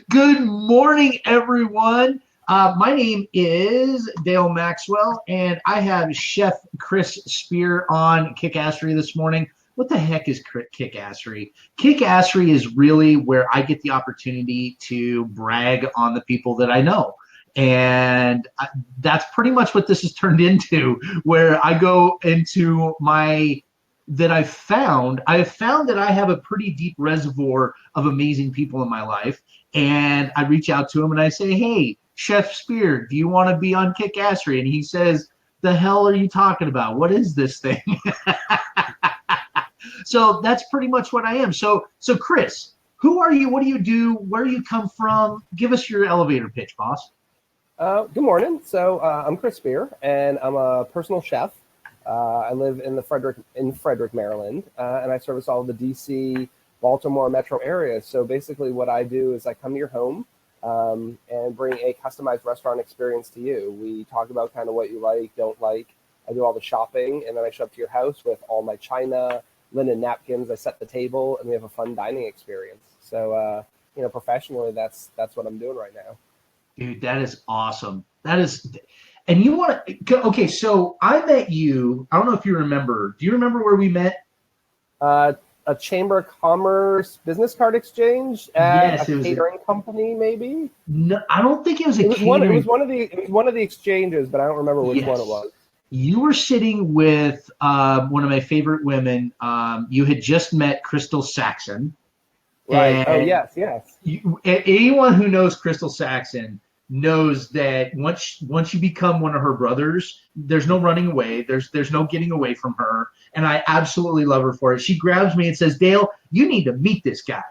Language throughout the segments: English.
Good morning, everyone. My name is Dale Maxwell, and I have Chef Chris Spear on KickASSery this morning. What the heck is KickASSery? KickASSery is really where I get the opportunity to brag on the people that I know. And that's pretty much what this has turned into, where I go into I have found that I have a pretty deep reservoir of amazing people in my life. And I reach out to him and I say, hey, Chef Spear, do you want to be on KickASSery? And he says, the hell are you talking about? What is this thing? So that's pretty much what I am. So Chris, who are you? What do you do? Where do you come from? Give us your elevator pitch, boss. Good morning. So I'm Chris Spear, and I'm a personal chef. I live in Frederick, Maryland, and I service all of the DC, Baltimore metro areas. So basically what I do is I come to your home and bring a customized restaurant experience to you. We talk about kind of what you like, don't like. I do all the shopping, and then I show up to your house with all my china, linen napkins. I set the table, and we have a fun dining experience. So, professionally, that's what I'm doing right now. Dude, that is awesome. And you want to, okay, so I met you, I don't know if you remember. Do you remember where we met? A Chamber of Commerce business card exchange at Yes, a catering company, maybe? No, I don't think it was a catering. It was one of the exchanges, but I don't remember which one it was. You were sitting with one of my favorite women. You had just met Crystal Saxon. Right. Oh, yes. Anyone who knows Crystal Saxon knows that once you become one of her brothers, there's no running away. There's no getting away from her. And I absolutely love her for it. She grabs me and says, Dale, you need to meet this guy.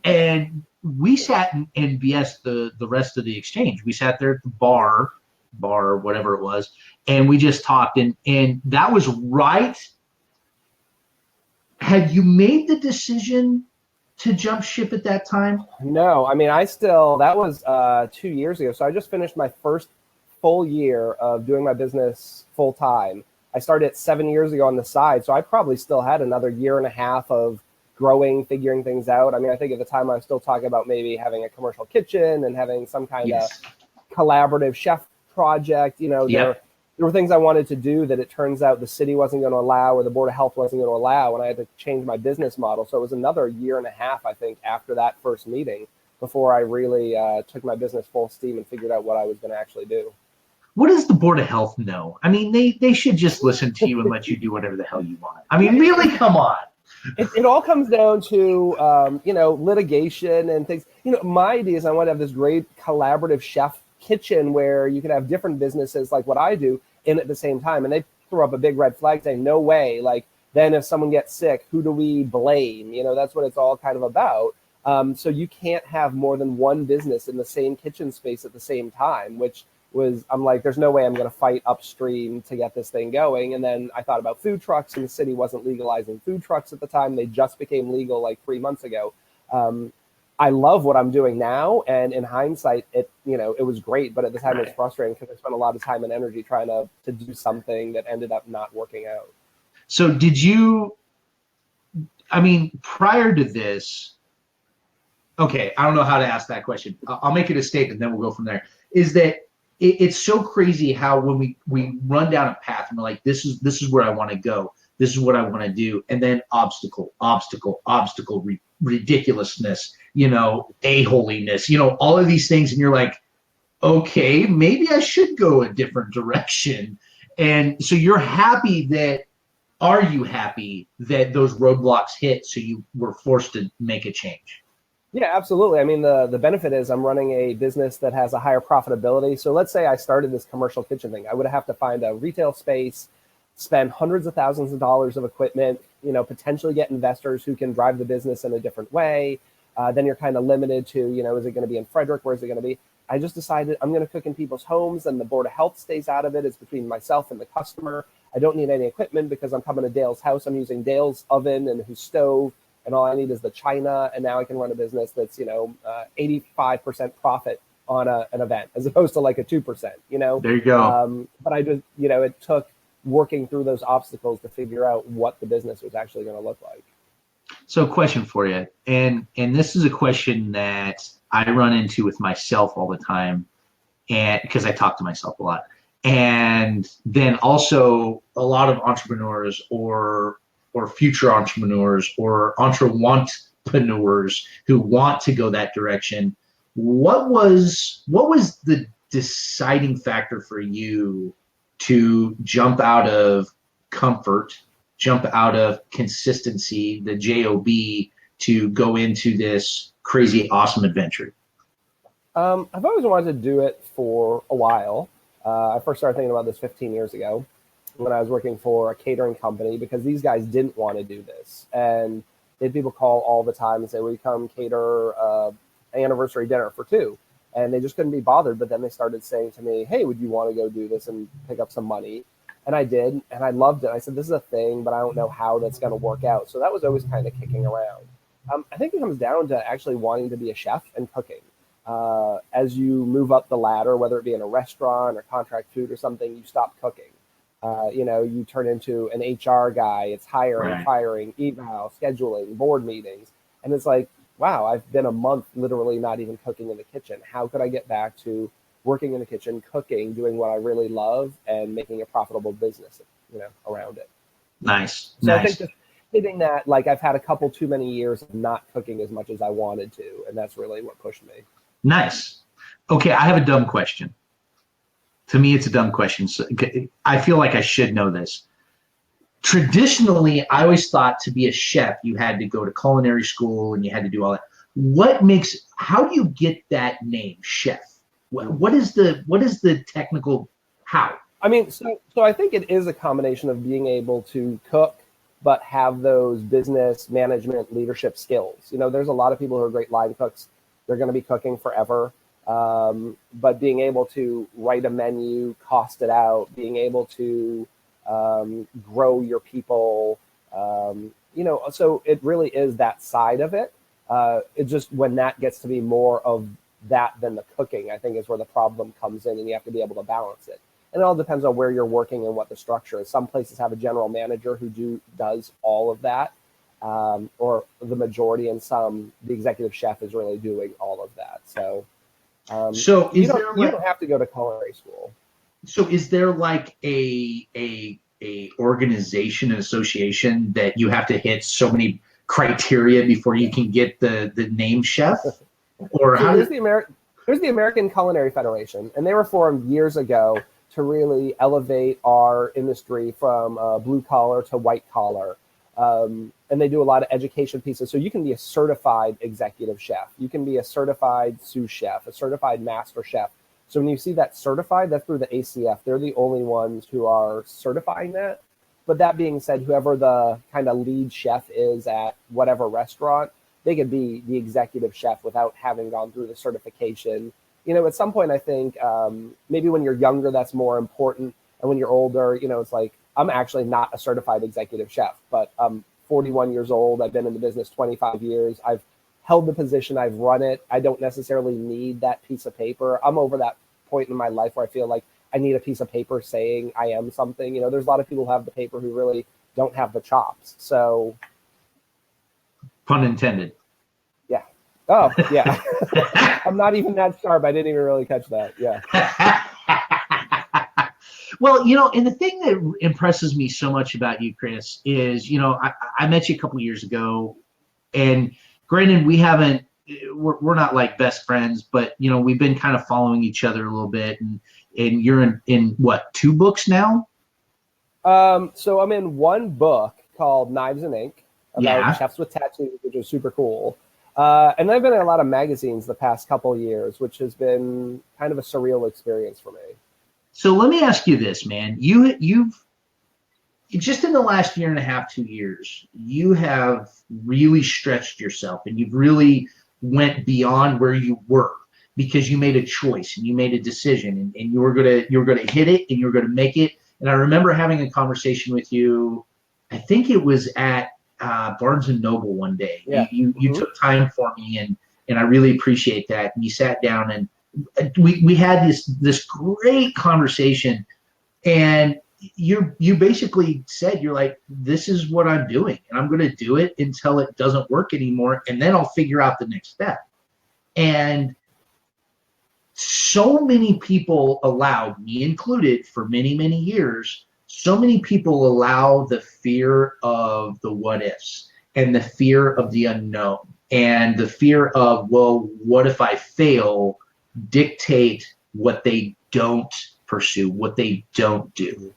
And we sat and BS the rest of the exchange. We sat there at the bar, whatever it was, and we just talked. And that was right. Had you made the decision to jump ship at that time? No, I mean, that was 2 years ago. So I just finished my first full year of doing my business full time. I started 7 years ago on the side. So I probably still had another year and a half of growing, figuring things out. I mean, I think at the time I was still talking about maybe having a commercial kitchen and having some kind of collaborative chef project. There were things I wanted to do that it turns out the city wasn't going to allow, or the Board of Health wasn't going to allow, and I had to change my business model. So it was another year and a half, I think, after that first meeting before I really took my business full steam and figured out what I was going to actually do. What does the Board of Health know? I mean, they should just listen to you and let you do whatever the hell you want. I mean, really, come on. It all comes down to, litigation and things. My idea is I want to have this great collaborative chef kitchen where you can have different businesses like what I do in at the same time. And they threw up a big red flag saying, no way. Like, then if someone gets sick, who do we blame? That's what it's all kind of about. So you can't have more than one business in the same kitchen space at the same time, I'm like, there's no way I'm going to fight upstream to get this thing going. And then I thought about food trucks, and the city wasn't legalizing food trucks at the time. They just became legal like 3 months ago. I love what I'm doing now, and in hindsight, it was great, but at the time it was frustrating because I spent a lot of time and energy trying to do something that ended up not working out. So prior to this, okay, I don't know how to ask that question. I'll make it a statement, then we'll go from there. Is that it's so crazy how when we run down a path and we're like, this is where I want to go, this is what I want to do, and then obstacle, ridiculousness, a-holiness, all of these things, and you're like, okay, maybe I should go a different direction. And so are you happy that those roadblocks hit so you were forced to make a change? Yeah, absolutely. I mean, the benefit is I'm running a business that has a higher profitability. So let's say I started this commercial kitchen thing. I would have to find a retail space, spend hundreds of thousands of dollars of equipment, potentially get investors who can drive the business in a different way. Then you're kind of limited to, is it going to be in Frederick? Where is it going to be? I just decided I'm going to cook in people's homes, and the Board of Health stays out of it. It's between myself and the customer. I don't need any equipment because I'm coming to Dale's house. I'm using Dale's oven and his stove, and all I need is the china. And now I can run a business that's, 85% profit on an event as opposed to like a 2%, There you go. But I just, it took working through those obstacles to figure out what the business was actually going to look like. So question for you, and this is a question that I run into with myself all the time, and because I talk to myself a lot, and then also a lot of entrepreneurs or future entrepreneurs or entrepreneurs who want to go that direction. What was the deciding factor for you to jump out of comfort, jump out of consistency, the job, to go into this crazy awesome adventure? I've always wanted to do it for a while. I first started thinking about this 15 years ago when I was working for a catering company, because these guys didn't want to do this. And they had people call all the time and say, "Will you come cater anniversary dinner for two?" And they just couldn't be bothered. But then they started saying to me, "Hey, would you want to go do this and pick up some money?" And I did, and I loved it. I said, "This is a thing, but I don't know how that's going to work out." So that was always kind of kicking around. I think it comes down to actually wanting to be a chef and cooking. As you move up the ladder, whether it be in a restaurant or contract food or something, you stop cooking. You turn into an HR guy. It's hiring, Right. firing, email, scheduling, board meetings. And it's like, wow, I've been a month literally not even cooking in the kitchen. How could I get back to working in the kitchen, cooking, doing what I really love, and making a profitable business, around it? Nice. So I Nice. think just hitting that, like, I've had a couple too many years of not cooking as much as I wanted to, and that's really what pushed me. Nice. Okay, I have a dumb question. To me, it's a dumb question. So I feel like I should know this. Traditionally, I always thought to be a chef, you had to go to culinary school and you had to do all that. How do you get that name, chef? What is the technical how? I mean, so I think it is a combination of being able to cook, but have those business management leadership skills. There's a lot of people who are great line cooks. They're going to be cooking forever. But being able to write a menu, cost it out, being able to grow your people, so it really is that side of it. It just, when that gets to be more of that than the cooking, I think is where the problem comes in, and you have to be able to balance it. And it all depends on where you're working and what the structure is. Some places have a general manager who does all of that, or the majority, and some, the executive chef is really doing all of that. So So you don't have to go to culinary school. So is there like a organization, an association that you have to hit so many criteria before you can get the name chef? Or So how there's does the American Culinary Federation, and they were formed years ago to really elevate our industry from blue collar to white collar. And they do a lot of education pieces. So you can be a certified executive chef. You can be a certified sous chef, a certified master chef. So when you see that certified, that's through the ACF. They're the only ones who are certifying that. But that being said, whoever the kind of lead chef is at whatever restaurant, they could be the executive chef without having gone through the certification. At some point, I think maybe when you're younger, that's more important. And when you're older, it's like, I'm actually not a certified executive chef, but I'm 41 years old. I've been in the business 25 years. I've held the position. I've run it. I don't necessarily need that piece of paper. I'm over that point in my life where I feel like I need a piece of paper saying I am something. There's a lot of people who have the paper who really don't have the chops. So, pun intended? yeah. Oh, yeah. I'm not even that sharp. I didn't even really catch that. Yeah. Well, and the thing that impresses me so much about you, Chris, is, I met you a couple years ago, and granted, we're not like best friends, but, we've been kind of following each other a little bit, and you're in what, 2 books now? So I'm in one book called Knives and Ink about chefs with tattoos, which is super cool. And I've been in a lot of magazines the past couple of years, which has been kind of a surreal experience for me. So let me ask you this, man. You've just in the last year and a half, 2 years, you have really stretched yourself, and you've really went beyond where you were, because you made a choice and you made a decision, and you were gonna hit it, and you were gonna make it. And I remember having a conversation with you. I think it was at Barnes and Noble one day. Yeah. You took time for me, and I really appreciate that. And you sat down, and we had this great conversation. And you basically said, you're like, this is what I'm doing, and I'm going to do it until it doesn't work anymore, and then I'll figure out the next step. And so many people allowed, me included, for many, many years, so many people allow the fear of the what ifs and the fear of the unknown and the fear of, well, what if I fail, dictate what they don't pursue, what they don't do.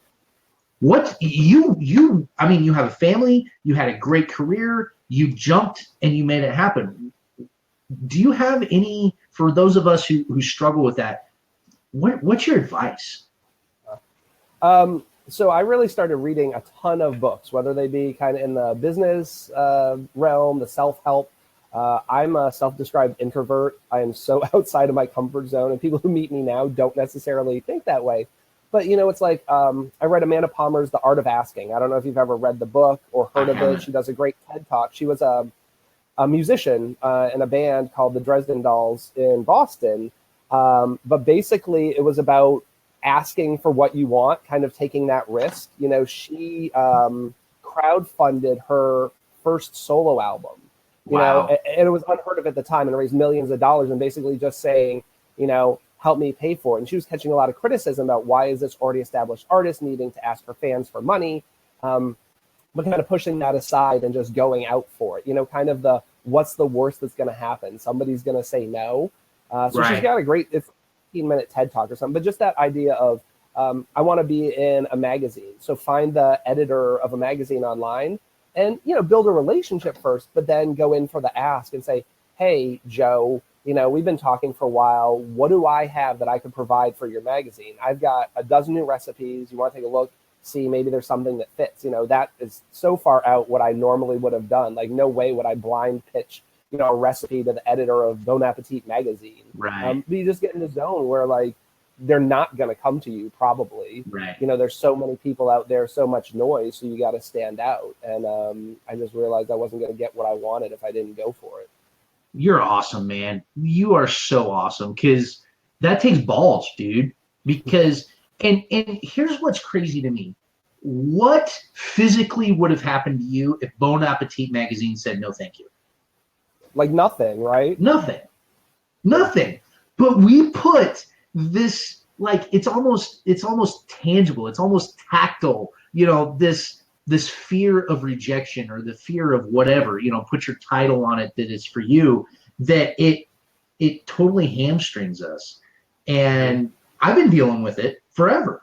What I mean, you have a family, you had a great career, you jumped and you made it happen. Do you have any, for those of us who struggle with that, what's your advice? So I really started reading a ton of books, whether they be kind of in the business realm, the self-help. I'm a self-described introvert. I am so outside of my comfort zone, and people who meet me now don't necessarily think that way. But, it's like I read Amanda Palmer's The Art of Asking. I don't know if you've ever read the book or heard of it. She does a great TED Talk. She was a musician in a band called the Dresden Dolls in Boston. But basically, it was about asking for what you want, kind of taking that risk. She crowdfunded her first solo album. Wow. And it was unheard of at the time, and raised millions of dollars, and basically just saying, help me pay for it. And she was catching a lot of criticism about why is this already established artist needing to ask her fans for money, but kind of pushing that aside and just going out for it. Kind of the what's the worst that's going to happen? Somebody's going to say no. So Right. she's got a great 15-minute TED Talk or something, but just that idea of I want to be in a magazine. So find the editor of a magazine online and, build a relationship first, but then go in for the ask and say, hey, Joe, we've been talking for a while. What do I have that I could provide for your magazine? I've got a dozen new recipes. You want to take a look, see maybe there's something that fits. That is so far out what I normally would have done. Like, no way would I blind pitch, a recipe to the editor of Bon Appetit magazine. Right. But you just get in the zone where, like, they're not going to come to you probably. Right. There's so many people out there, so much noise, so you got to stand out. And I just realized I wasn't going to get what I wanted if I didn't go for it. You're awesome, man. You are so awesome, because that takes balls, dude. Because and here's what's crazy to me. What physically would have happened to you if Bon Appetit magazine said no thank you? Like nothing, right? Nothing. But we put this, like, it's almost tangible, it's almost tactile, this fear of rejection or the fear of whatever, put your title on it that it's for you, that it totally hamstrings us. And I've been dealing with it forever.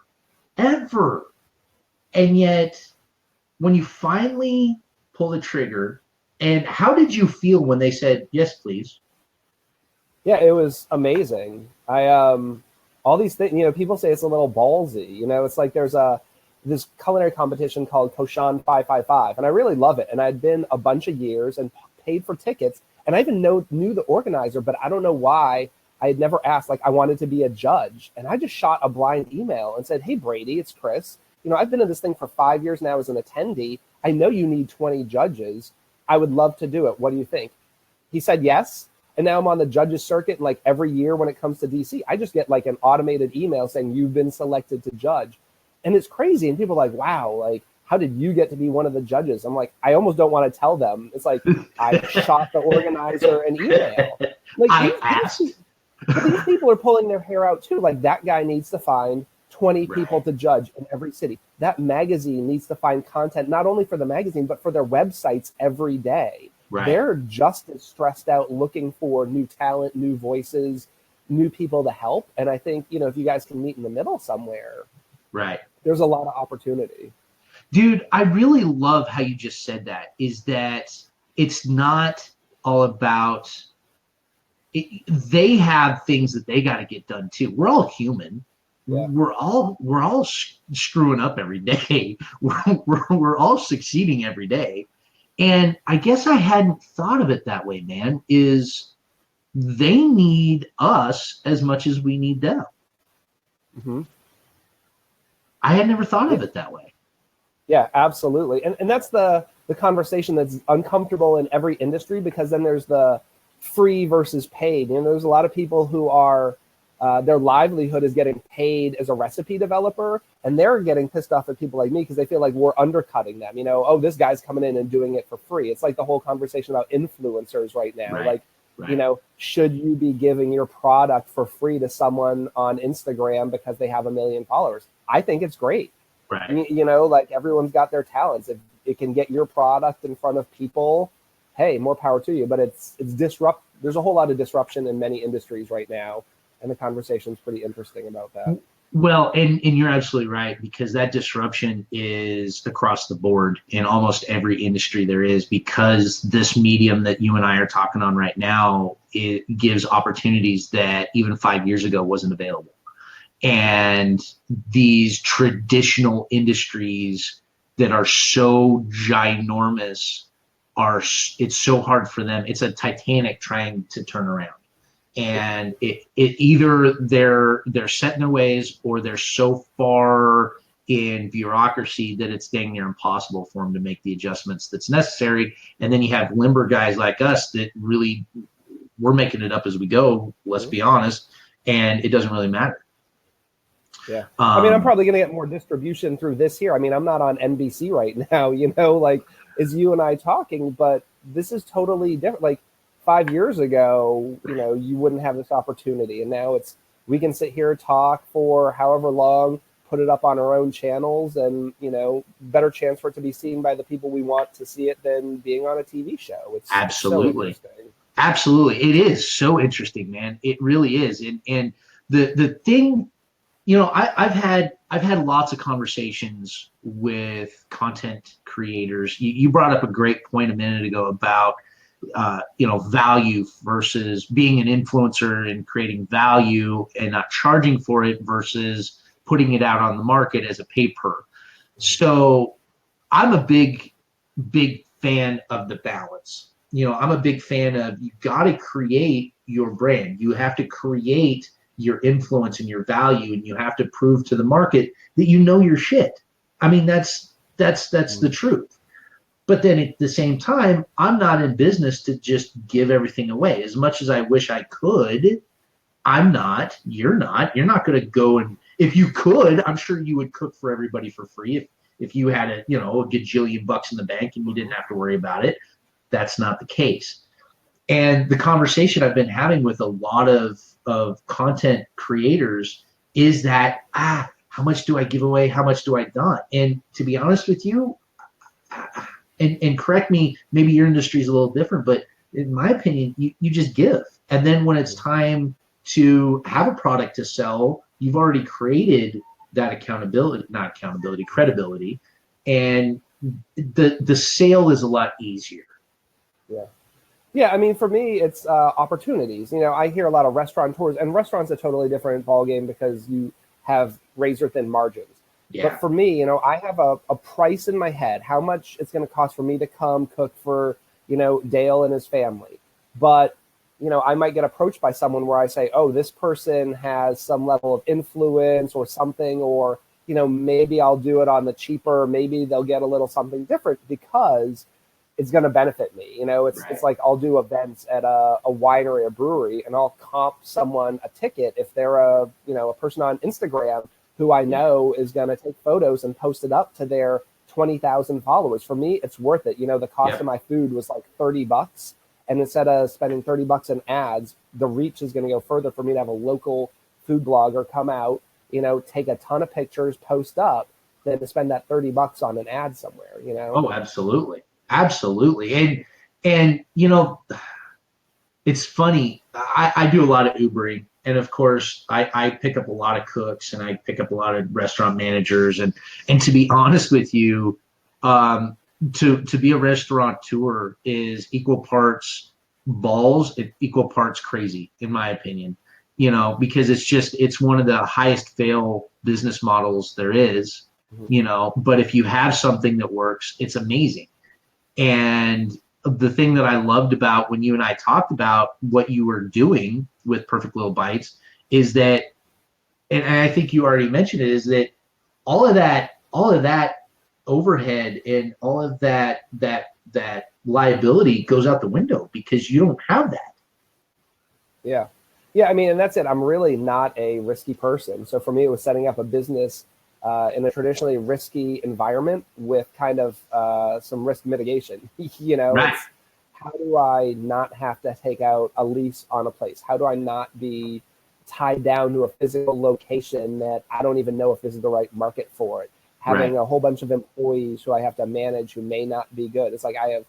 And yet, when you finally pull the trigger, and how did you feel when they said, yes, please? Yeah, it was amazing. All these things, people say it's a little ballsy. It's like there's this culinary competition called Koshan 555, and I really love it. And I'd been a bunch of years and paid for tickets, and I even knew the organizer, but I don't know why I had never asked. Like, I wanted to be a judge, and I just shot a blind email and said, hey, Brady, it's Chris. I've been in this thing for 5 years now as an attendee. I know you need 20 judges. I would love to do it. What do you think? He said yes. And now I'm on the judges circuit. And like every year when it comes to DC, I just get like an automated email saying you've been selected to judge. And it's crazy. And people are like, wow, like, how did you get to be one of the judges? I'm like, I almost don't want to tell them. It's like, I shot the organizer an email. Like, these people are pulling their hair out too. Like, that guy needs to find 20 people to judge in every city. That magazine needs to find content, not only for the magazine, but for their websites every day. Right. They're just as stressed out looking for new talent, new voices, new people to help. And I think, if you guys can meet in the middle somewhere, right, there's a lot of opportunity. Dude, I really love how you just said that, is that it's not all about it. They have things that they got to get done too. We're all human. Yeah. We're all screwing up every day. We're all succeeding every day. And I guess I hadn't thought of it that way, man, is they need us as much as we need them. Mm-hmm. I had never thought of it that way. Yeah, absolutely. And that's the conversation that's uncomfortable in every industry, because then there's the free versus paid. There's a lot of people who are their livelihood is getting paid as a recipe developer, and they're getting pissed off at people like me because they feel like we're undercutting them. Oh, this guy's coming in and doing it for free. It's like the whole conversation about influencers right now. Right. Should you be giving your product for free to someone on Instagram because they have 1 million followers? I think it's great. Right. Like everyone's got their talents. If it can get your product in front of people, hey, more power to you. But it's there's a whole lot of disruption in many industries right now. And the conversation is pretty interesting about that. Well, and you're absolutely right, because that disruption is across the board in almost every industry there is, because this medium that you and I are talking on right now, it gives opportunities that even 5 years ago wasn't available. And these traditional industries that are so ginormous it's so hard for them. It's a Titanic trying to turn around. And it either they're set in their ways, or they're so far in bureaucracy that it's dang near impossible for them to make the adjustments that's necessary. And then you have limber guys like us that really, we're making it up as we go, let's be honest, and it doesn't really matter. Yeah. I'm probably going to get more distribution through this here. I'm not on NBC right now, like as you and I talking, but this is totally different. Like 5 years ago, you wouldn't have this opportunity. And now we can sit here, talk for however long, put it up on our own channels, and, better chance for it to be seen by the people we want to see it than being on a TV show. It's absolutely, so interesting. Absolutely. It is so interesting, man. It really is. And the thing, I've had lots of conversations with content creators. You brought up a great point a minute ago about value versus being an influencer and creating value and not charging for it versus putting it out on the market as a pay-per. So I'm a big fan of the balance. I'm a big fan of, you got to create your brand. You have to create your influence and your value, and you have to prove to the market that you know your shit. That's the truth. But then at the same time, I'm not in business to just give everything away. As much as I wish I could, I'm not. You're not. You're not going to go, and if you could, I'm sure you would cook for everybody for free if you had a gajillion bucks in the bank and you didn't have to worry about it. That's not the case. And the conversation I've been having with a lot of content creators is that, how much do I give away? How much do I not? And to be honest with you, and correct me, maybe your industry is a little different, but in my opinion, you just give. And then when it's time to have a product to sell, you've already created that credibility, and the sale is a lot easier. Yeah, for me, it's opportunities. I hear a lot of restaurateurs, and restaurants a totally different ballgame because you have razor thin margins. Yeah. But for me, I have a price in my head, how much it's going to cost for me to come cook for, Dale and his family. But, I might get approached by someone where I say, oh, this person has some level of influence or something, or, maybe I'll do it on the cheaper, maybe they'll get a little something different because it's going to benefit me. It's like I'll do events at a winery, a brewery, and I'll comp someone a ticket if they're a person on Instagram who I know is going to take photos and post it up to their 20,000 followers. For me, it's worth it. The cost of my food was like $30. And instead of spending $30 in ads, the reach is going to go further for me to have a local food blogger come out, take a ton of pictures, post up, than to spend that $30 on an ad somewhere, Oh, absolutely. Absolutely. And it's funny. I do a lot of Ubering. And of course, I pick up a lot of cooks, and I pick up a lot of restaurant managers. And to be honest with you, to be a restaurateur is equal parts balls and equal parts crazy, in my opinion. Because it's one of the highest fail business models there is. But if you have something that works, it's amazing. And the thing that I loved about when you and I talked about what you were doing with Perfect Little Bites is that, and I think you already mentioned it, is that all of that overhead and all of that liability goes out the window because you don't have that. Yeah. Yeah, I mean, and that's it. I'm really not a risky person. So for me, it was setting up a business in a traditionally risky environment with kind of some risk mitigation. Right. It's how do I not have to take out a lease on a place? How do I not be tied down to a physical location that I don't even know if this is the right market for it? Right. Having a whole bunch of employees who I have to manage who may not be good. It's like I have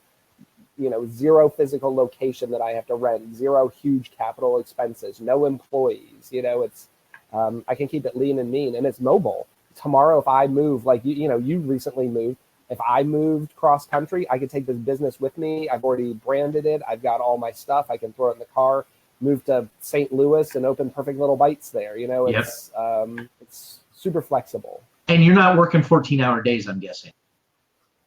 zero physical location that I have to rent, zero huge capital expenses, no employees. It's I can keep it lean and mean, and it's mobile. Tomorrow, if I move, like you recently moved. If I moved cross country, I could take this business with me. I've already branded it. I've got all my stuff. I can throw it in the car, move to St. Louis, and open Perfect Little Bites there. Yep. It's super flexible. And you're not working 14-hour days, I'm guessing.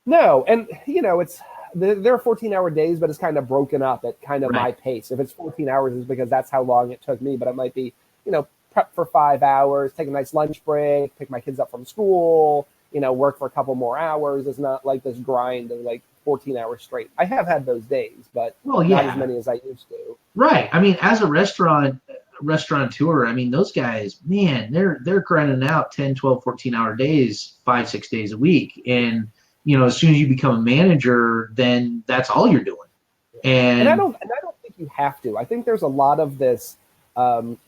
No, and it's there are 14-hour days, but it's kind of broken up at kind of Right. my pace. If it's 14 hours, it's because that's how long it took me. But it might be, prep for 5 hours, take a nice lunch break, pick my kids up from school, work for a couple more hours. It's not like this grind of like 14 hours straight. I have had those days, but Well, not yeah. as many as I used to. Right. I mean, as a restaurateur, I mean, those guys, man, they're grinding out 10, 12, 14-hour days, 5, 6 days a week. And, as soon as you become a manager, then that's all you're doing. And I And don't think you have to. I think there's a lot of this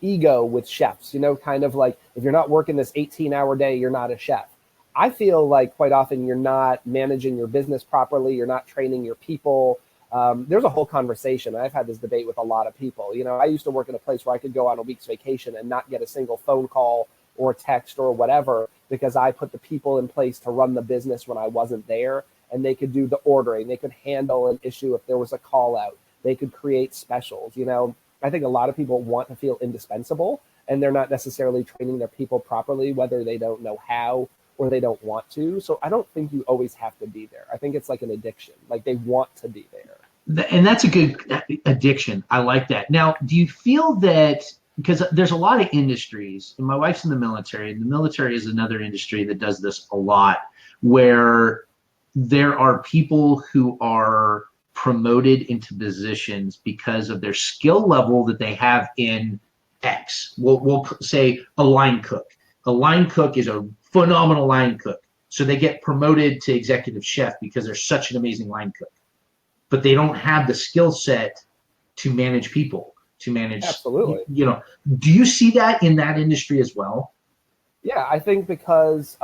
ego with chefs, kind of like if you're not working this 18-hour day, you're not a chef. I feel like quite often you're not managing your business properly. You're not training your people. There's a whole conversation. I've had this debate with a lot of people. I used to work in a place where I could go on a week's vacation and not get a single phone call or text or whatever because I put the people in place to run the business when I wasn't there. And they could do the ordering. They could handle an issue if there was a call out. They could create specials. I think a lot of people want to feel indispensable and they're not necessarily training their people properly, whether they don't know how or they don't want to. So I don't think you always have to be there. I think it's like an addiction. Like they want to be there. and that's a good addiction. I like that. Now, do you feel that because there's a lot of industries, and my wife's in the military, and the military is another industry that does this a lot, where there are people who are promoted into positions because of their skill level that they have in X. We'll say a line cook. A line cook is a phenomenal line cook. So they get promoted to executive chef because they're such an amazing line cook. But they don't have the skill set to manage people, to manage. Absolutely. Do you see that in that industry as well? Yeah, I think because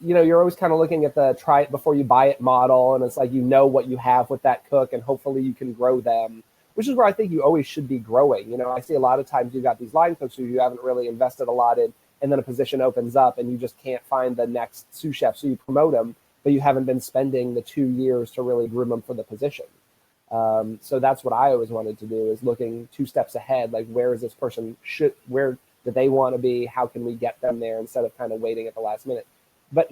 you're always kind of looking at the try it before you buy it model, and it's like what you have with that cook, and hopefully you can grow them, which is where I think you always should be growing. I see a lot of times you've got these line cooks who you haven't really invested a lot in, and then a position opens up, and you just can't find the next sous chef, so you promote them, but you haven't been spending the 2 years to really groom them for the position. So that's what I always wanted to do, is looking 2 steps ahead, like where is this person, where do they want to be, how can we get them there, instead of kind of waiting at the last minute. But,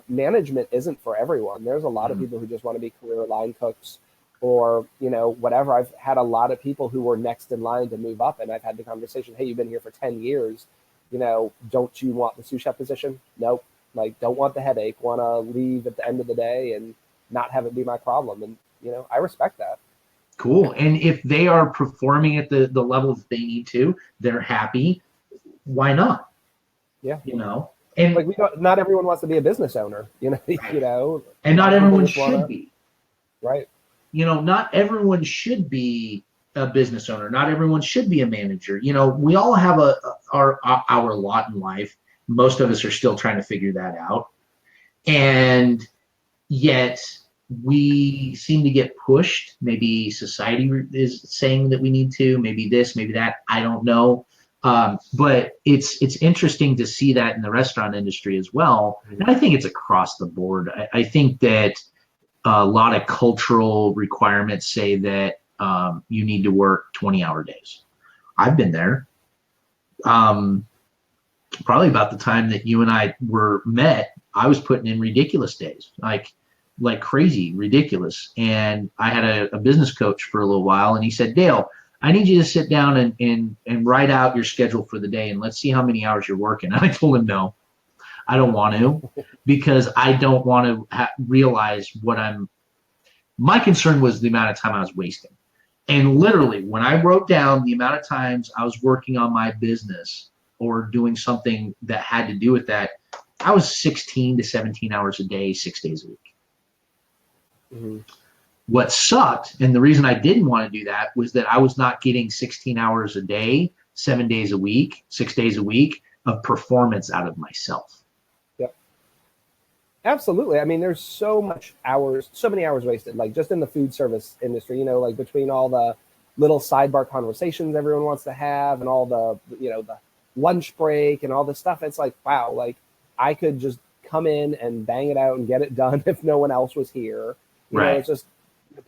management isn't for everyone. There's a lot of people who just want to be career line cooks or, whatever. I've had a lot of people who were next in line to move up, and I've had the conversation, hey, you've been here for 10 years. Don't you want the sous chef position? Nope. Like, don't want the headache, want to leave at the end of the day and not have it be my problem. And, I respect that. Cool. And if they are performing at the level that they need to, they're happy. Why not? Yeah. And like not everyone wants to be a business owner, right. And not everyone should be. Right. Not everyone should be a business owner. Not everyone should be a manager. We all have our lot in life. Most of us are still trying to figure that out. And yet we seem to get pushed. Maybe society is saying that we need to, maybe this, maybe that. I don't know. But it's interesting to see that in the restaurant industry as well. And I think it's across the board. I think that a lot of cultural requirements say that you need to work 20-hour days. I've been there. Probably about the time that you and I were met, I was putting in ridiculous days, like crazy, ridiculous. And I had a business coach for a little while, and he said, Dale, I need you to sit down and write out your schedule for the day, and let's see how many hours you're working. And I told him, no, I don't want to, because I don't want to realize my concern was the amount of time I was wasting. And literally, when I wrote down the amount of times I was working on my business or doing something that had to do with that, I was 16 to 17 hours a day, 6 days a week. Mm-hmm. What sucked, and the reason I didn't want to do that, was that I was not getting 16 hours a day, 7 days a week, 6 days a week of performance out of myself. Yep. Absolutely. I mean, there's so many hours wasted, like just in the food service industry, you know, like between all the little sidebar conversations everyone wants to have and all the, you know, the lunch break and all this stuff. It's like, wow, like I could just come in and bang it out and get it done if no one else was here. You know, it's just,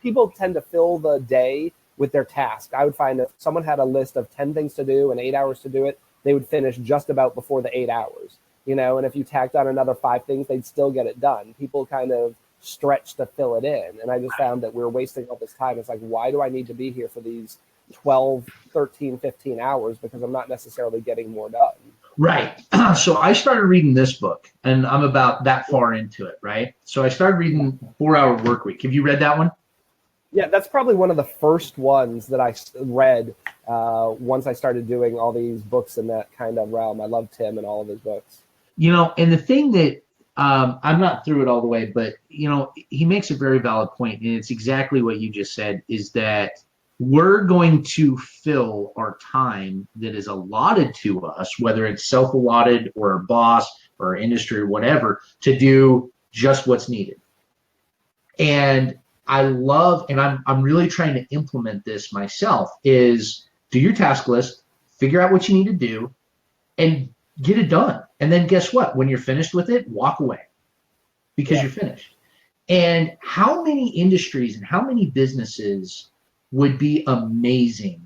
people tend to fill the day with their task. I would find if someone had a list of 10 things to do and 8 hours to do it, they would finish just about before the 8 hours, you know, and if you tacked on another 5 things, they'd still get it done. People kind of stretch to fill it in. And I just found that we're wasting all this time. It's like, why do I need to be here for these 12, 13, 15 hours? Because I'm not necessarily getting more done. Right. So I started reading this book, and I'm about that far into it, right? So I started reading 4 Hour Work Week. Have you read that one? Yeah, that's probably one of the first ones that I read once I started doing all these books in that kind of realm. I love Tim and all of his books. You know, and the thing that I'm not through it all the way, but, you know, he makes a very valid point, and it's exactly what you just said, is that we're going to fill our time that is allotted to us, whether it's self-allotted or our boss or our industry or whatever, to do just what's needed. And I love, and I'm really trying to implement this myself, is do your task list, figure out what you need to do, and get it done. And then guess what? When you're finished with it, walk away because you're finished. And how many industries and how many businesses would be amazing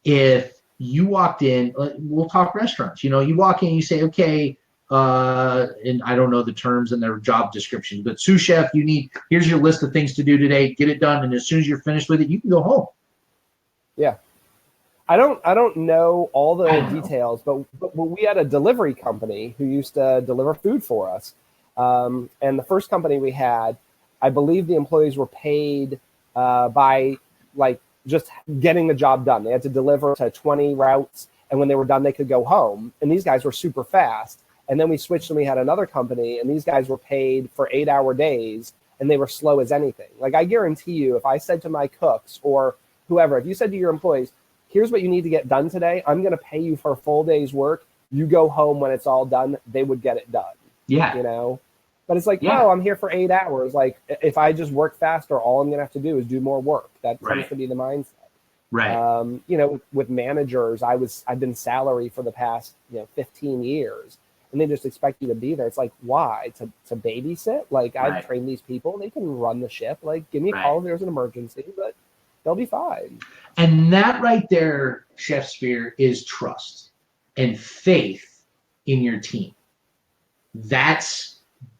if you walked in, we'll talk restaurants, you know, you walk in and you say, okay, and I don't know the terms and their job descriptions, but sous chef, here's your list of things to do today, get it done. And as soon as you're finished with it, you can go home. Yeah. I don't know all the details, but we had a delivery company who used to deliver food for us. And the first company we had, I believe the employees were paid by like just getting the job done. They had to deliver to 20 routes, and when they were done, they could go home. And these guys were super fast. And then we switched and we had another company, and these guys were paid for 8-hour days, and they were slow as anything. Like, I guarantee you, if I said to my cooks or whoever, if you said to your employees, here's what you need to get done today, I'm going to pay you for a full day's work, you go home when it's all done, they would get it done. Yeah. You know? But it's like, no, I'm here for 8 hours. Like, if I just work faster, all I'm going to have to do is do more work. That tends to be the mindset. Right. You know, with managers, I've been salary for the past, 15 years, and they just expect you to be there. It's like, why? To babysit? Like, I've trained these people. They can run the ship. Like, give me a call if there's an emergency, but they'll be fine. And that right there, Chef Spear, is trust and faith in your team. That's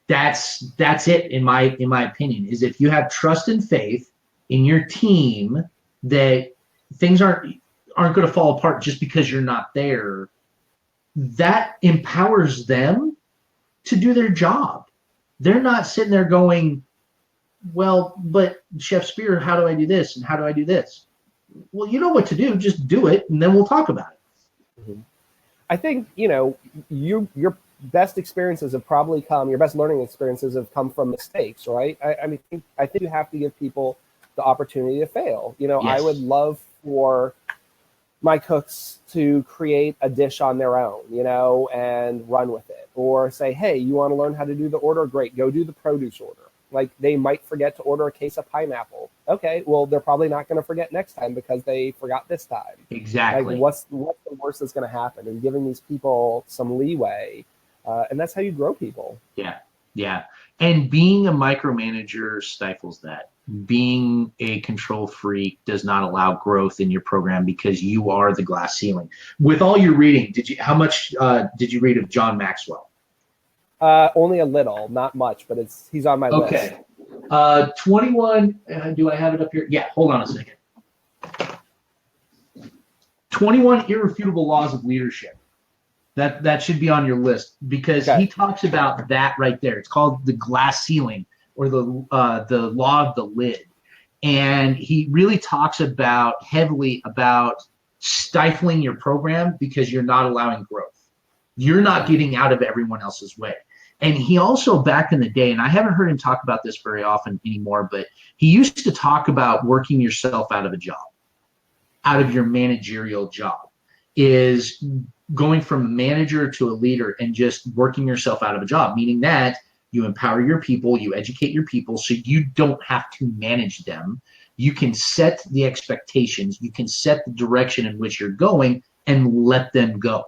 it in my opinion, is if you have trust and faith in your team that things aren't going to fall apart just because you're not there, that empowers them to do their job. They're not sitting there going, well, but Chef Spear, how do I do this and how do I do this? Well, you know what to do, just do it, and then we'll talk about it. Mm-hmm. I think, your best experiences have probably your best learning experiences have come from mistakes, right? I think you have to give people the opportunity to fail. I would love for my cooks to create a dish on their own, and run with it. Or say, hey, you want to learn how to do the order? Great, go do the produce order. Like, they might forget to order a case of pineapple. Okay, well, they're probably not going to forget next time because they forgot this time. Exactly. Like, what's the worst that's going to happen? And giving these people some leeway, and that's how you grow people. Yeah. And being a micromanager stifles that. Being a control freak does not allow growth in your program because you are the glass ceiling. With all your reading, how much did you read of John Maxwell? Only a little, not much, but he's on my list. Okay. 21, do I have it up here? Yeah, hold on a second. 21 Irrefutable Laws of Leadership. That should be on your list because he talks about that right there. It's called the glass ceiling or the law of the lid. And he really talks about heavily about stifling your program because you're not allowing growth. You're not getting out of everyone else's way. And he also, back in the day, and I haven't heard him talk about this very often anymore, but he used to talk about working yourself out of a job, out of your managerial job, is going from a manager to a leader and just working yourself out of a job, meaning that you empower your people, you educate your people so you don't have to manage them. You can set the expectations, you can set the direction in which you're going and let them go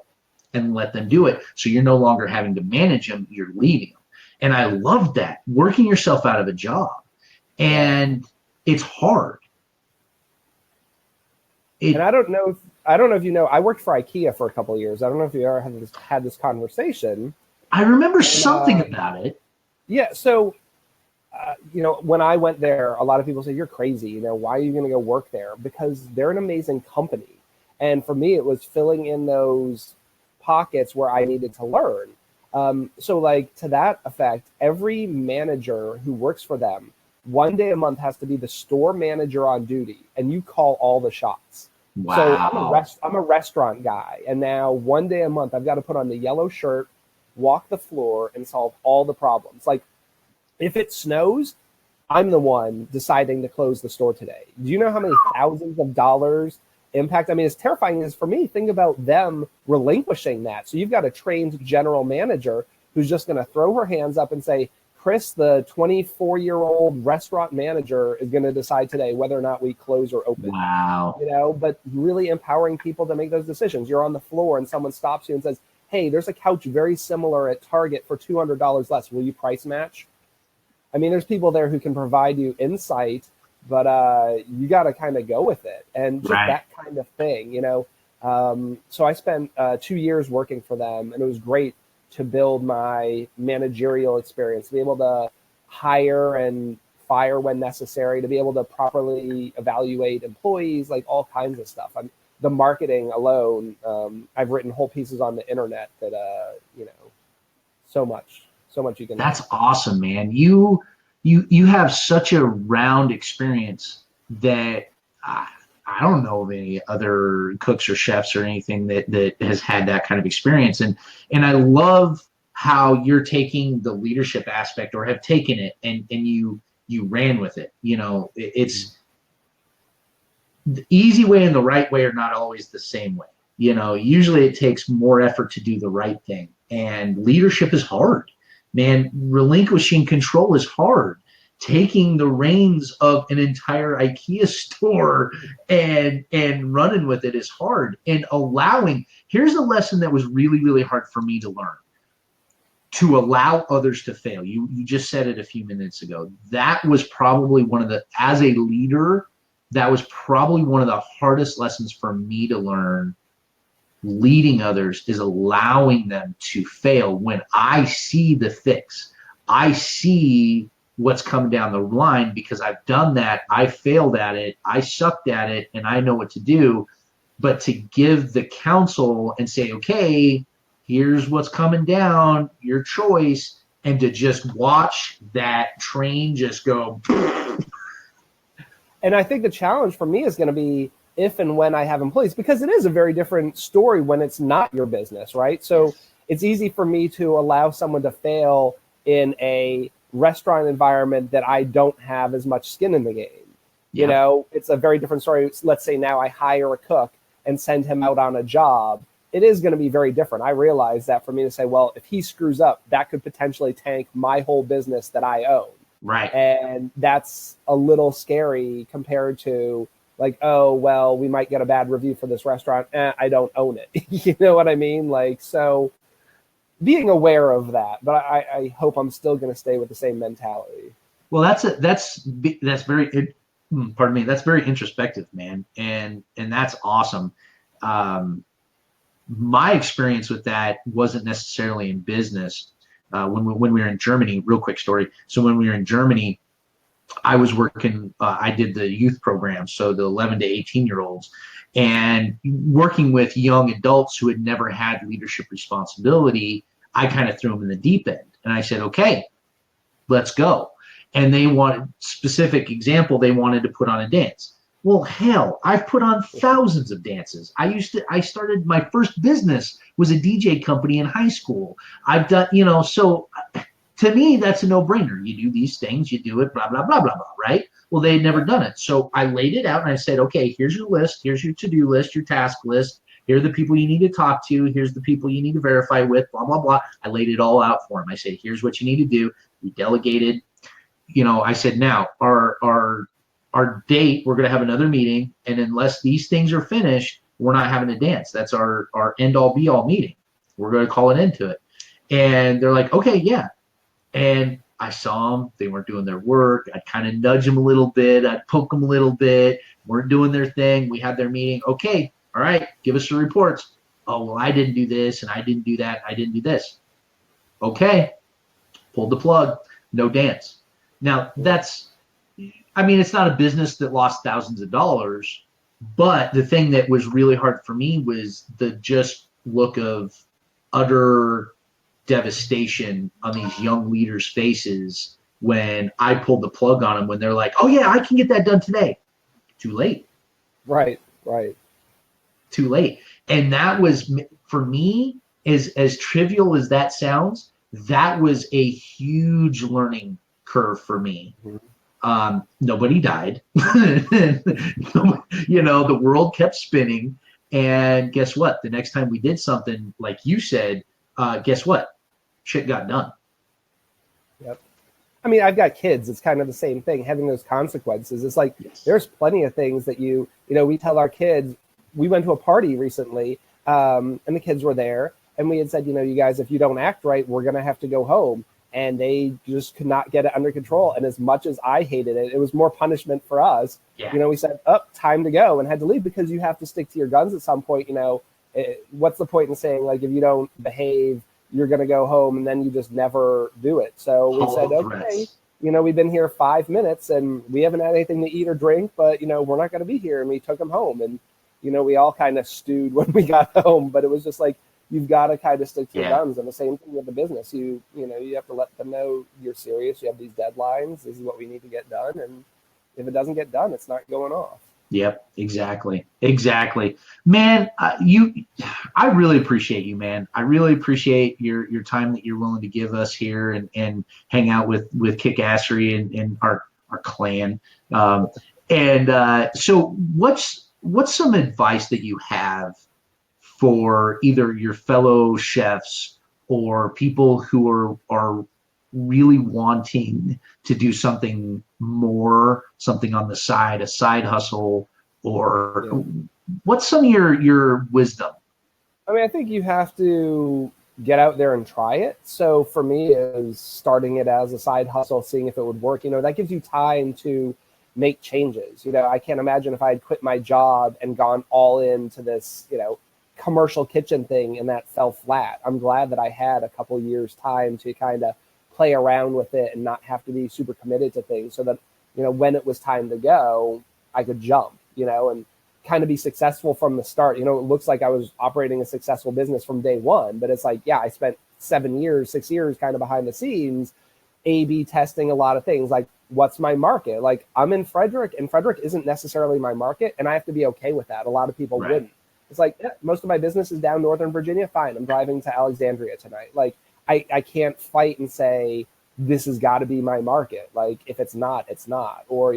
and let them do it. So you're no longer having to manage them, you're leading them. And I love that, working yourself out of a job. And it's hard. And I don't know if you know, I worked for IKEA for a couple of years. I don't know if you ever had this conversation. I remember something about it. Yeah. So, when I went there, a lot of people say, you're crazy. Why are you going to go work there? Because they're an amazing company. And for me, it was filling in those pockets where I needed to learn. So like to that effect, every manager who works for them, one day a month has to be the store manager on duty, and you call all the shots. Wow. So I'm a restaurant guy, and now one day a month I've got to put on the yellow shirt, walk the floor, and solve all the problems. Like if it snows, I'm the one deciding to close the store today. Do you know how many thousands of dollars impact? I mean, as terrifying as for me, think about them relinquishing that. So you've got a trained general manager who's just going to throw her hands up and say, Chris, the 24-year-old restaurant manager, is going to decide today whether or not we close or open. Wow. But really empowering people to make those decisions. You're on the floor and someone stops you and says, hey, there's a couch very similar at Target for $200 less. Will you price match? I mean, there's people there who can provide you insight, but you got to kind of go with it. And just that kind of thing, So I spent 2 years working for them, and it was great to build my managerial experience, to be able to hire and fire when necessary, to be able to properly evaluate employees, like all kinds of stuff. The marketing alone, I've written whole pieces on the internet that, so much you can. That's awesome, man. You have such a round experience that I don't know of any other cooks or chefs or anything that has had that kind of experience. And I love how you're taking the leadership aspect, or have taken it, and you ran with it. It's the easy way and the right way are not always the same way. Usually it takes more effort to do the right thing. And leadership is hard, man. Relinquishing control is hard. Taking the reins of an entire IKEA store and running with it is hard. And here's a lesson that was really, really hard for me to learn: to allow others to fail. You just said it a few minutes ago. That was probably as a leader, that was probably one of the hardest lessons for me to learn. Leading others is allowing them to fail when I see the fix. I see what's coming down the line because I've done that. I failed at it. I sucked at it, and I know what to do. But to give the counsel and say, okay, here's what's coming down, your choice, and to just watch that train just go. And I think the challenge for me is going to be if and when I have employees, because it is a very different story when it's not your business, right? So it's easy for me to allow someone to fail in a restaurant environment that I don't have as much skin in the game. It's a very different story. Let's say now I hire a cook and send him out on a job. It is going to be very different. I realize that for me to say, well, if he screws up, that could potentially tank my whole business that I own. Right. And that's a little scary compared to like, oh, well, we might get a bad review for this restaurant. I don't own it. You know what I mean? Like, so being aware of that, but I hope I'm still going to stay with the same mentality. Well, that's very, pardon me, that's very introspective, man. And that's awesome. My experience with that wasn't necessarily in business. When we were in Germany, real quick story. So when we were in Germany, I was working, I did the youth program, so the 11 to 18-year-olds, and working with young adults who had never had leadership responsibility. I kind of threw them in the deep end, and I said, okay, let's go. and they wanted, specific example, they wanted to put on a dance. Well, hell, I've put on thousands of dances. I started, my first business was a DJ company in high school. I've done, so to me, that's a no-brainer. You do these things, you do it, blah, blah, blah, blah, blah, right? Well, they had never done it. So I laid it out and I said, okay, here's your list. Here's your to-do list, your task list. Here are the people you need to talk to. Here's the people you need to verify with, blah, blah, blah. I laid it all out for him. I said, here's what you need to do. We delegated. I said, now, our date, we're going to have another meeting, and unless these things are finished, we're not having a dance. That's our end-all, be-all meeting. We're going to call an end to it. And they're like, okay, yeah. And I saw them. They weren't doing their work. I'd kind of nudge them a little bit. I'd poke them a little bit. Weren't doing their thing. We had their meeting. Okay, all right, give us the reports. Oh, well, I didn't do this, and I didn't do that. I didn't do this. Okay, pulled the plug. No dance. Now, it's not a business that lost thousands of dollars, but the thing that was really hard for me was the just look of utter devastation on these young leaders' faces when I pulled the plug on them, when they're like, oh yeah, I can get that done today. Too late. Right. Too late. And that was, for me, as trivial as that sounds, that was a huge learning curve for me. Nobody died. The world kept spinning. And guess what? The next time we did something like you said, guess what? Shit got done. Yep. I mean, I've got kids. It's kind of the same thing, having those consequences. It's like, yes. There's plenty of things that we tell our kids. We went to a party recently, and the kids were there, and we had said, you guys, if you don't act right, we're going to have to go home. And they just could not get it under control. And as much as I hated it, it was more punishment for us. Yeah. We said, time to go, and had to leave, because you have to stick to your guns at some point. What's the point in saying, like, if you don't behave, you're going to go home, and then you just never do it. So we said, okay, we've been here 5 minutes and we haven't had anything to eat or drink, but, we're not going to be here. And we took them home, and, we all kind of stewed when we got home, but it was just like, you've got to kind of stick to your guns. And the same thing with the business. You have to let them know you're serious. You have these deadlines. This is what we need to get done. And if it doesn't get done, it's not going off. Yep, exactly. Man, I really appreciate you, man. I really appreciate your time that you're willing to give us here and hang out with KickASSery and our clan. So what's some advice that you have for either your fellow chefs or people who are really wanting to do something more, something on the side, a side hustle, or what's some of your wisdom? I mean, I think you have to get out there and try it. So for me, is starting it as a side hustle, seeing if it would work. That gives you time to make changes. I can't imagine if I had quit my job and gone all into this, commercial kitchen thing and that fell flat. I'm glad that I had a couple years time to kind of play around with it and not have to be super committed to things, so that, when it was time to go, I could jump, and kind of be successful from the start. It looks like I was operating a successful business from day one, but it's like, I spent 6 years kind of behind the scenes, A/B testing a lot of things. Like, what's my market? Like, I'm in Frederick, and Frederick isn't necessarily my market, and I have to be okay with that. A lot of people wouldn't. It's like, most of my business is down Northern Virginia. Fine, I'm driving to Alexandria tonight. Like, I can't fight and say, this has got to be my market. Like, if it's not, it's not. Or,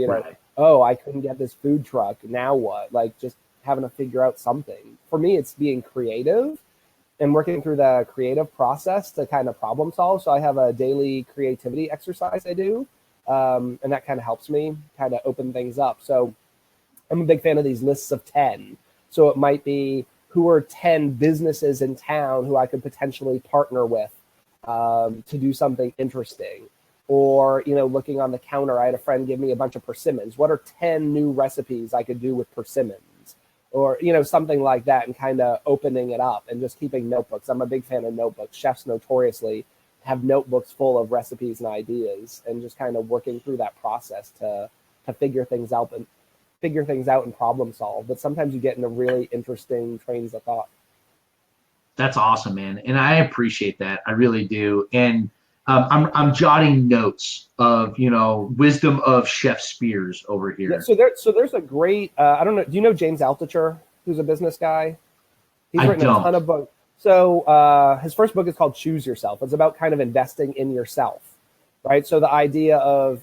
oh, I couldn't get this food truck. Now what? Like, just having to figure out something. For me, it's being creative and working through the creative process to kind of problem solve. So I have a daily creativity exercise I do, and that kind of helps me kind of open things up. So I'm a big fan of these lists of 10. So it might be, who are 10 businesses in town who I could potentially partner with to do something interesting. Or, looking on the counter, I had a friend give me a bunch of persimmons. What are 10 new recipes I could do with persimmons? Or, something like that, and kind of opening it up and just keeping notebooks. I'm a big fan of notebooks. Chefs notoriously have notebooks full of recipes and ideas, and just kind of working through that process to figure things out and problem solve. But sometimes you get into really interesting trains of thought. That's awesome, man. And I appreciate that. I really do. And I'm jotting notes of, wisdom of Chef Spears over Yeah, here. so there's a great I don't know. Do you know James Altucher, who's a business guy? He's I written a ton don't. of books. So his first book is called Choose Yourself. It's about kind of investing in yourself, right? So the idea of,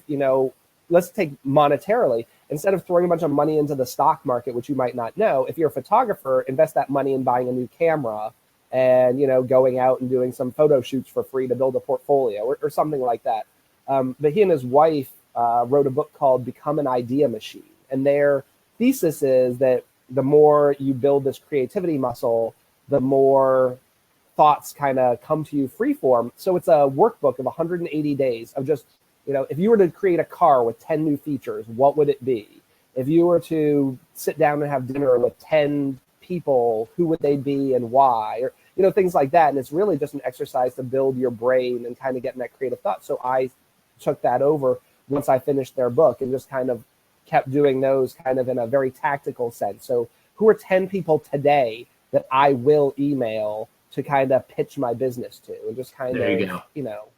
let's take monetarily, instead of throwing a bunch of money into the stock market, which you might not know, if you're a photographer, invest that money in buying a new camera and, going out and doing some photo shoots for free to build a portfolio or something like that. But he and his wife wrote a book called Become an Idea Machine. And their thesis is that the more you build this creativity muscle, the more thoughts kind of come to you freeform. So it's a workbook of 180 days of just, if you were to create a car with 10 new features, what would it be? If you were to sit down and have dinner with 10 people, who would they be and why? Or, things like that. And it's really just an exercise to build your brain and kind of get in that creative thought. So I took that over once I finished their book and just kind of kept doing those kind of in a very tactical sense. So who are 10 people today that I will email to kind of pitch my business to, and just kind There of, you go.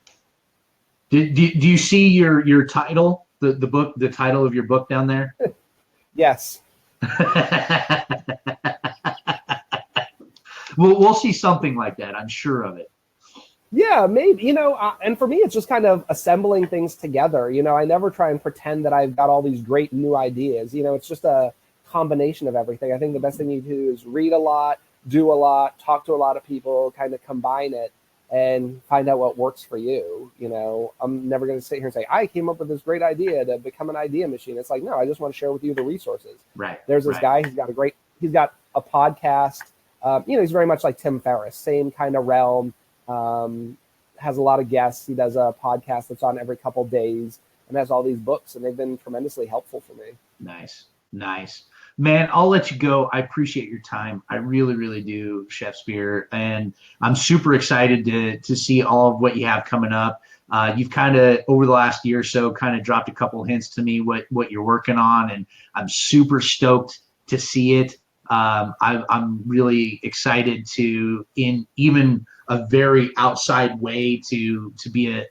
Do you see your title, the title of your book down there? Yes. We'll see something like that. I'm sure of it. Yeah, maybe, and for me, it's just kind of assembling things together. I never try and pretend that I've got all these great new ideas. It's just a combination of everything. I think the best thing you do is read a lot, do a lot, talk to a lot of people, kind of combine it and find out what works for you. I'm never going to sit here and say, I came up with this great idea to become an idea machine. It's like, no, I just want to share with you the resources. Right. There's this guy, he's got a podcast. He's very much like Tim Ferriss, same kind of realm. Has a lot of guests. He does a podcast that's on every couple days and has all these books, and they've been tremendously helpful for me. Nice. Man, I'll let you go. I appreciate your time. I really, really do, Chef Spear. And I'm super excited to see all of what you have coming up. You've kind of, over the last year or so, kind of dropped a couple hints to me what you're working on, and I'm super stoked to see it. I'm really excited to, in even a very outside way, to be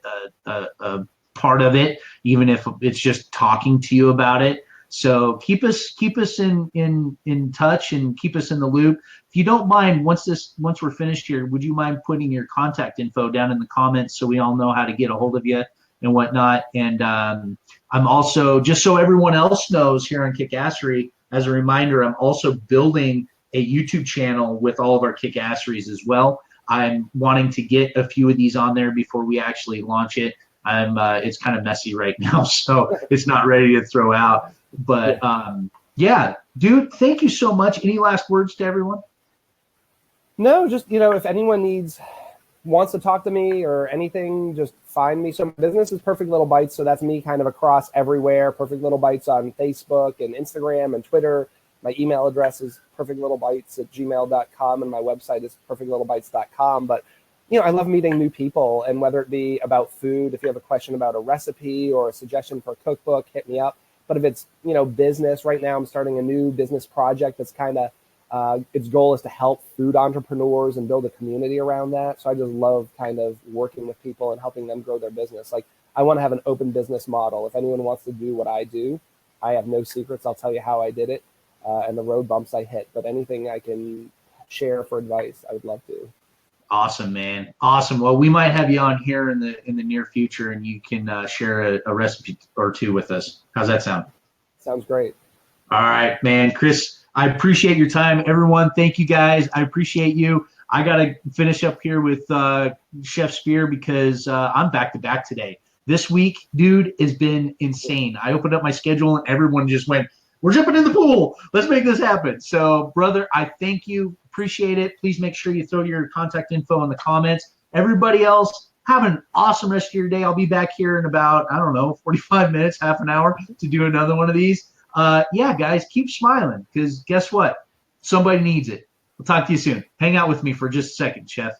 a part of it, even if it's just talking to you about it. So keep us in touch and keep us in the loop. If you don't mind, once we're finished here, would you mind putting your contact info down in the comments so we all know how to get a hold of you and whatnot? And I'm also, just so everyone else knows here on KickASSery, as a reminder, I'm also building a YouTube channel with all of our KickASSeries as well. I'm wanting to get a few of these on there before we actually launch it. It's kind of messy right now, so it's not ready to throw out. But yeah, dude, thank you so much. Any last words to everyone? No, just, if anyone wants to talk to me or anything, just find me. So my business is Perfect Little Bites. So that's me kind of across everywhere. Perfect Little Bites on Facebook and Instagram and Twitter. My email address is perfectlittlebites@gmail.com, and my website is perfectlittlebites.com. But, I love meeting new people, and whether it be about food, if you have a question about a recipe or a suggestion for a cookbook, hit me up. But if it's, business, right now I'm starting a new business project that's kind of, its goal is to help food entrepreneurs and build a community around that. So I just love kind of working with people and helping them grow their business. Like, I want to have an open business model. If anyone wants to do what I do, I have no secrets. I'll tell you how I did it and the road bumps I hit. But anything I can share for advice, I would love to. Awesome, man. Awesome. Well, we might have you on here in the near future, and you can share a recipe or two with us. How's that sound? Sounds great. All right, man. Chris, I appreciate your time. Everyone, thank you guys. I appreciate you. I got to finish up here with Chef Spear because I'm back-to-back today. This week, dude, has been insane. I opened up my schedule, and everyone just went, we're jumping in the pool. Let's make this happen. So, brother, I thank you. Appreciate it. Please make sure you throw your contact info in the comments. Everybody else, have an awesome rest of your day. I'll be back here in about, 45 minutes, half an hour to do another one of these. Yeah, guys, keep smiling because guess what? Somebody needs it. We'll talk to you soon. Hang out with me for just a second, Chef.